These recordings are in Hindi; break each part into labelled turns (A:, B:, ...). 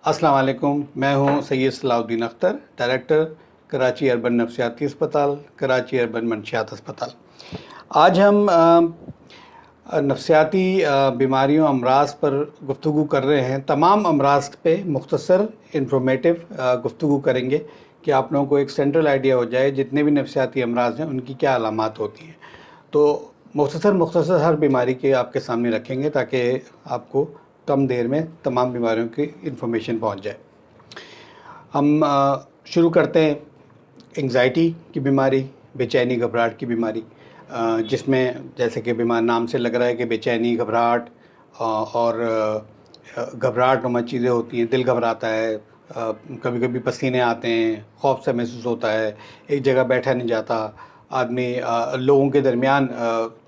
A: अस्सलाम वालेकुम। मैं हूं सैयद सलाउद्दीन अख्तर, डायरेक्टर कराची अर्बन नफ्सियाती अस्पताल, कराची अर्बन मंशियात अस्पताल। आज हम नफ्सियाती बीमारियों अमराज पर गुफ्तगू कर रहे हैं। तमाम अमराज पे मुख्तसर इंफॉर्मेटिव गुफ्तगू करेंगे कि आप लोगों को एक सेंट्रल आइडिया हो जाए जितने भी नफ्सियाती अमराज हैं उनकी क्या अलामात होती हैं। तो मुख्तसर हर बीमारी के आपके सामने रखेंगे ताकि आपको कम देर में तमाम बीमारियों की इन्फॉर्मेशन पहुंच जाए। हम शुरू करते हैं एंग्जाइटी की बीमारी, बेचैनी घबराहट की बीमारी, जिसमें जैसे कि बीमार नाम से लग रहा है कि बेचैनी घबराहट और घबराहट नुमा चीज़ें होती हैं। दिल घबराता है, कभी कभी पसीने आते हैं, खौफ सा महसूस होता है, एक जगह बैठा नहीं जाता, आदमी लोगों के दरमियान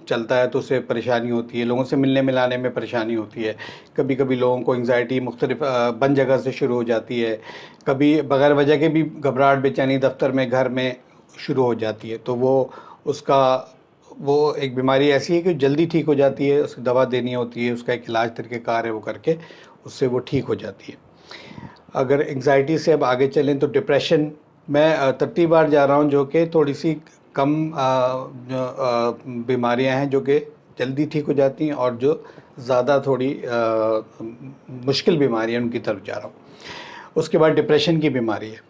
A: चलता है तो उससे परेशानी होती है, लोगों से मिलने मिलाने में परेशानी होती है। कभी कभी लोगों को एंग्जाइटी मुख्तलिफ बन जगह से शुरू हो जाती है, कभी बगैर वजह के भी घबराहट बेचैनी दफ्तर में घर में शुरू हो जाती है। तो वो एक बीमारी ऐसी है कि जल्दी ठीक हो जाती है, उसकी दवा देनी होती है, उसका एक इलाज तरीक़ेकार है, वो करके उससे वो ठीक हो जाती है। अगर एंग्जाइटी से अब आगे चलें तो डिप्रेशन, मैं तरतीबार जा रहा हूँ जो कि थोड़ी सी कम बीमारियां हैं जो कि जल्दी ठीक हो जाती हैं, और जो ज़्यादा थोड़ी मुश्किल बीमारियां उनकी तरफ जा रहा हूँ। उसके बाद डिप्रेशन की बीमारी है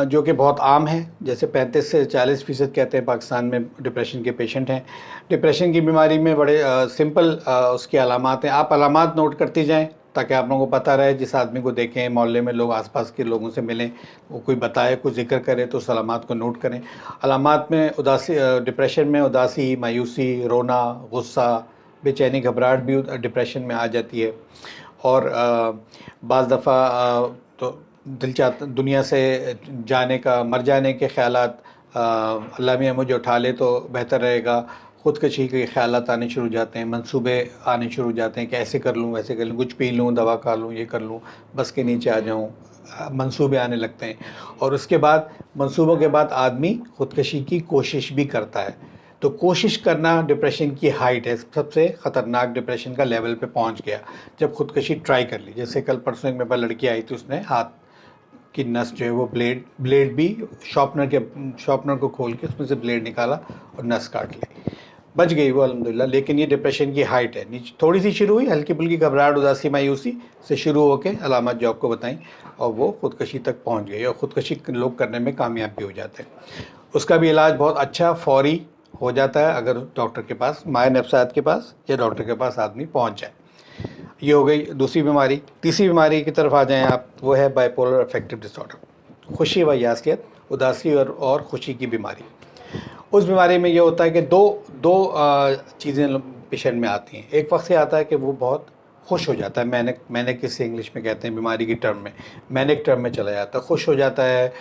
A: जो कि बहुत आम है। जैसे 35 से 40% कहते हैं पाकिस्तान में डिप्रेशन के पेशेंट हैं। डिप्रेशन की बीमारी में बड़े सिंपल उसकी अलामात हैं। आप अलामात नोट करती जाएं ताकि आप लोगों को पता रहे। जिस आदमी को देखें, मोहल्ले में लोग, आसपास के लोगों से मिलें, वो कोई बताए, कोई जिक्र करे तो उस अलामात को नोट करें। अलामात में उदासी, डिप्रेशन में उदासी, मायूसी, रोना, गुस्सा, बेचैनी, घबराहट भी डिप्रेशन में आ जाती है। और बाज़ दफ़ा तो दिल चाहता दुनिया से जाने का, मर जाने के ख़यालात, अल्लाह मियाँ मुझे उठा ले तो बेहतर रहेगा, ख़ुदकशी के ख़यालात आने शुरू हो जाते हैं, मंसूबे आने शुरू हो जाते हैं कि ऐसे कर लूँ, वैसे कर लूँ, कुछ पी लूँ, दवा खा लूँ, ये कर लूँ, बस के नीचे आ जाऊँ, मंसूबे आने लगते हैं। और उसके बाद मंसूबों के बाद आदमी ख़ुदकशी की कोशिश भी करता है। तो कोशिश करना डिप्रेशन की हाइट है, सबसे ख़तरनाक डिप्रेशन का लेवल पे पहुंच गया जब ख़ुदकशी ट्राई कर ली। जैसे कल परसों एक मेरे पास लड़की आई थी, उसने हाथ की नस जो है वो ब्लेड भी शॉर्पनर को खोल के उसमें से ब्लेड निकाला और नस काट ली, बच गई वो अल्हम्दुलिल्लाह। लेकिन ये डिप्रेशन की हाइट है। नीचे थोड़ी सी शुरू हुई, हल्की फुल्की घबराहट, उदासी, मायूसी से शुरू होकर अलामत जो आपको बताई, और वो ख़ुदकशी तक पहुंच गई, और ख़ुदकशी लोग करने में कामयाब भी हो जाते हैं। उसका भी इलाज बहुत अच्छा फौरी हो जाता है अगर डॉक्टर के पास, माहिर नफ्सियात के पास या डॉक्टर के पास आदमी पहुंच जाए। ये हो गई दूसरी बीमारी। तीसरी बीमारी की तरफ आ जाएं आप, वो है बाइपोलर अफेक्टिव डिसऑर्डर, खुशी व यासियत, उदासी और खुशी की बीमारी। उस बीमारी में ये होता है कि दो चीज़ें पेशेंट में आती हैं। एक वक्त से आता है कि वो बहुत खुश हो जाता है, मैनिक किसे इंग्लिश में कहते हैं बीमारी की टर्म में, मैनिक टर्म में चला जाता है, खुश हो जाता है,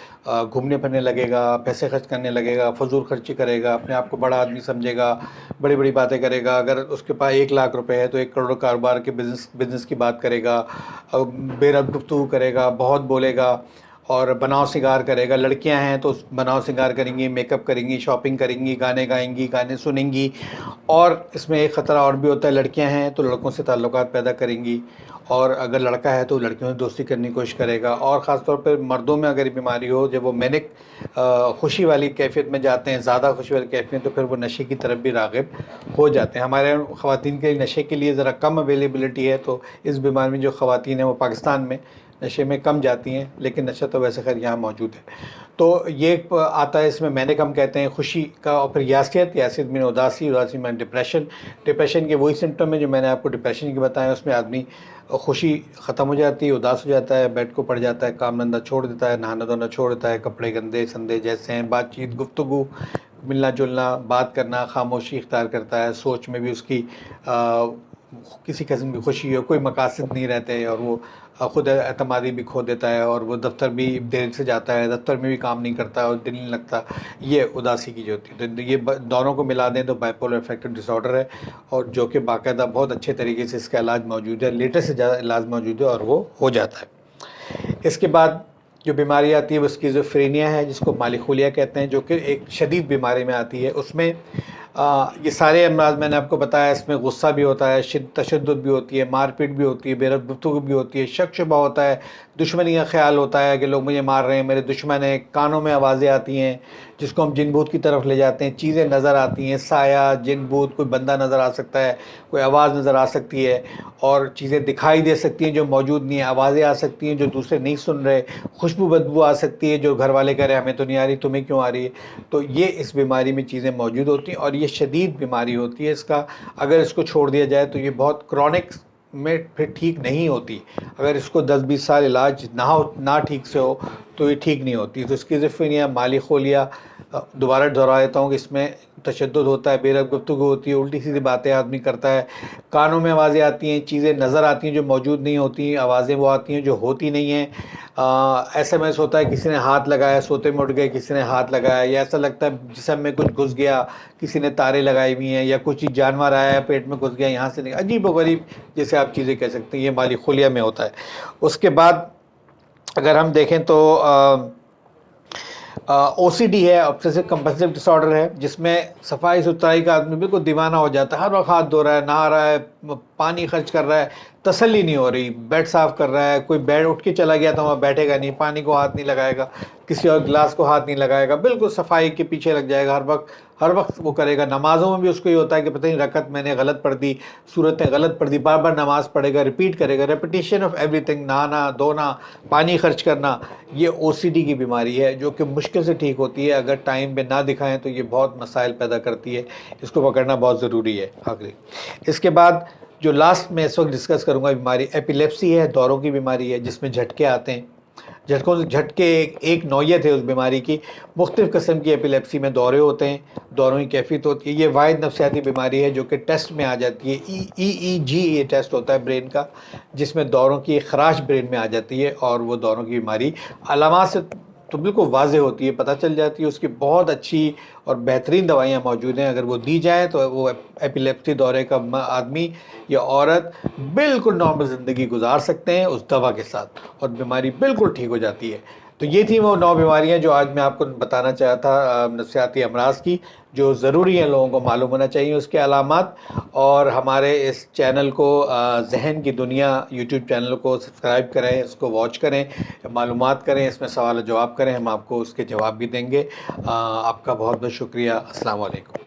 A: घूमने फिरने लगेगा, पैसे खर्च करने लगेगा, फजूल खर्ची करेगा, अपने आप को बड़ा आदमी समझेगा, बड़ी बड़ी बातें करेगा। अगर उसके पास 1 लाख रुपए है तो 1 करोड़ कारोबार के बिज़नेस की बात करेगा, बेरब गुफ्तगू करेगा, बहुत बोलेगा और बनाव सिंगार करेगा। लड़कियां हैं तो बनाव सिंगार करेंगी, मेकअप करेंगी, शॉपिंग करेंगी, गाने गाएंगी, गाने सुनेंगी। और इसमें एक ख़तरा और भी होता है, लड़कियां हैं तो लड़कों से ताल्लुकात पैदा करेंगी, और अगर लड़का है तो लड़कियों से दोस्ती करने की कोशिश करेगा। और ख़ास तौर पर मर्दों में अगर बीमारी हो, जब वो मैनिक खुशी वाली कैफियत में जाते हैं, ज़्यादा खुशी वाली कैफियत, तो फिर वो नशे की तरफ भी राग़िब हो जाते हैं। हमारे ख़वातीन के लिए नशे के लिए ज़रा कम अवेलेबिलिटी है, तो इस बीमारी में जो ख़वातीन हैं वो पाकिस्तान में नशे में कम जाती हैं, लेकिन नशा तो वैसे खैर यहाँ मौजूद है। तो ये आता है, इसमें मैनिक हम कहते हैं खुशी का, और फिर यासियत में उदासी में डिप्रेशन के वही सिम्टम है जो मैंने आपको डिप्रेशन के बताए। उसमें आदमी खुशी ख़त्म हो जाती है, उदास हो जाता है, बेड को पड़ जाता है, काम धंधा छोड़ देता है, नहाना धोना छोड़ देता है, कपड़े गंदे संदे जैसे हैं, बातचीत, गुफ्तगू, मिलना जुलना, बात करना, खामोशी इख्तियार करता है, सोच में भी उसकी किसी किस्म की खुशी हो, कोई मकासद नहीं रहते, और वो ख़ुद एतमादी भी खो देता है, और वो दफ्तर भी देर से जाता है, दफ्तर में भी काम नहीं करता और दिल नहीं लगता। ये उदासी की जो होती है, तो ये दोनों को मिला दें तो बाइपोलर अफेक्टिव डिसऑर्डर है, और जो कि बाकायदा बहुत अच्छे तरीके से इसका इलाज मौजूद है, लेटेस्ट से ज़्यादा इलाज मौजूद है, और वो हो जाता है। इसके बाद जो बीमारी आती है वो स्किज़ोफ्रेनिया है, जिसको मालिखुलिया कहते हैं, जो कि एक शदीद बीमारी में आती है। उसमें ये सारे अमराज मैंने आपको बताया, इसमें गुस्सा भी होता है, तशद्दुद भी होती है, मारपीट भी होती है, बेरहम गुफ्तगू भी होती है, शक शुबा होता है, दुश्मनी का ख्याल होता है कि लोग मुझे मार रहे हैं, मेरे दुश्मन हैं, कानों में आवाज़ें आती हैं जिसको हम जिन भूत की तरफ ले जाते हैं, चीज़ें नज़र आती हैं, साया, जिन भूत, कोई बंदा नज़र आ सकता है, कोई आवाज़ नज़र आ सकती है, और चीज़ें दिखाई दे सकती हैं जो मौजूद नहीं है, आवाज़ें आ सकती हैं जो दूसरे नहीं सुन रहे, खुशबू बदबू आ सकती है जो घर वाले कह रहे हैं हमें तो नहीं आ रही, तुम्हें क्यों आ रही है। तो ये इस बीमारी में चीज़ें मौजूद होती हैं और ये शदीद बीमारी होती है। इसका अगर इसको छोड़ दिया जाए तो ये बहुत क्रॉनिक में फिर ठीक नहीं होती। अगर इसको 10-20 साल इलाज ना ठीक से हो तो ये ठीक नहीं होती। तो स्किज़ोफ्रेनिया, माली खोलिया, दोबारा दोहरा देता हूँ कि इसमें तशद्दुद होता है, बेरहम गुफ्तगू होती है, उल्टी सीधी बातें आदमी करता है, कानों में आवाज़ें आती हैं, चीज़ें नज़र आती हैं जो मौजूद नहीं होती, आवाज़ें वो आती हैं जो होती नहीं हैं। SMS होता है, किसी ने हाथ लगाया, सोते में उठ गए, किसी ने हाथ लगाया, या ऐसा लगता है जिस्म में कुछ घुस गया, किसी ने तारे लगाई हुई हैं, या कुछ जानवर आया पेट में घुस गया, यहाँ से अजीब व गरीब जैसे आप चीज़ें कह सकते हैं, ये माली खोलिया में होता है। उसके बाद अगर हम देखें तो OCD है, ऑब्सेसिव कंपल्सिव डिसऑर्डर है, जिसमें सफाई सुथराई का आदमी बिल्कुल दीवाना हो जाता है, हर वक्त हाथ धो रहा है, नहा रहा है, पानी खर्च कर रहा है, तसल्ली नहीं हो रही, बेड साफ़ कर रहा है, कोई बेड उठ के चला गया तो वहाँ बैठेगा नहीं, पानी को हाथ नहीं लगाएगा, किसी और गिलास को हाथ नहीं लगाएगा, बिल्कुल सफाई के पीछे लग जाएगा, हर वक्त वो करेगा। नमाज़ों में भी उसको ये होता है कि पता नहीं रकत मैंने गलत पढ़ दी, सूरतें गलत पढ़ दी, बार बार नमाज़ पढ़ेगा, रिपीट करेगा, रेपिटेशन ऑफ एवरीथिंग, नहाना, धोना, पानी खर्च करना, ये OCD की बीमारी है जो कि मुश्किल से ठीक होती है। अगर टाइम पे ना दिखाएं तो ये बहुत मसाइल पैदा करती है, इसको पकड़ना बहुत ज़रूरी है। आखिरी इसके बाद जो लास्ट में इस वक्त डिस्कस करूँगा बीमारी एपिलेप्सी है, दौरों की बीमारी है, जिसमें झटके आते हैं। झटके एक नौयत है उस बीमारी की। मुख्तलिफ़ किस्म की एपिलेप्सी में दौरे होते हैं, दौरों की कैफियत होती है। ये वाहिद नफ्सियाती बीमारी है जो कि टेस्ट में आ जाती है। EEG ये टेस्ट होता है ब्रेन का, जिसमें दौरों की खराश ब्रेन में आ जाती है और वो दौरों की बीमारी अलामात से तो बिल्कुल वाज़े होती है, पता चल जाती है। उसकी बहुत अच्छी और बेहतरीन दवाइयाँ मौजूद हैं, अगर वो दी जाए तो वो एपिलेप्सी दौरे का आदमी या औरत बिल्कुल नॉर्मल ज़िंदगी गुजार सकते हैं उस दवा के साथ, और बीमारी बिल्कुल ठीक हो जाती है। तो ये थी वो 9 बीमारियाँ जो आज मैं आपको बताना चाहा था नफ्सियाती अमराज़ की, जो ज़रूरी है लोगों को मालूम होना चाहिए उसके अलामात। और हमारे इस चैनल को ज़हन की दुनिया यूट्यूब चैनल को सब्सक्राइब करें, इसको वॉच करें, मालूमात करें, इसमें सवाल जवाब करें, हम आपको उसके जवाब भी देंगे। आपका बहुत बहुत शुक्रिया। अस्सलाम वालेकुम।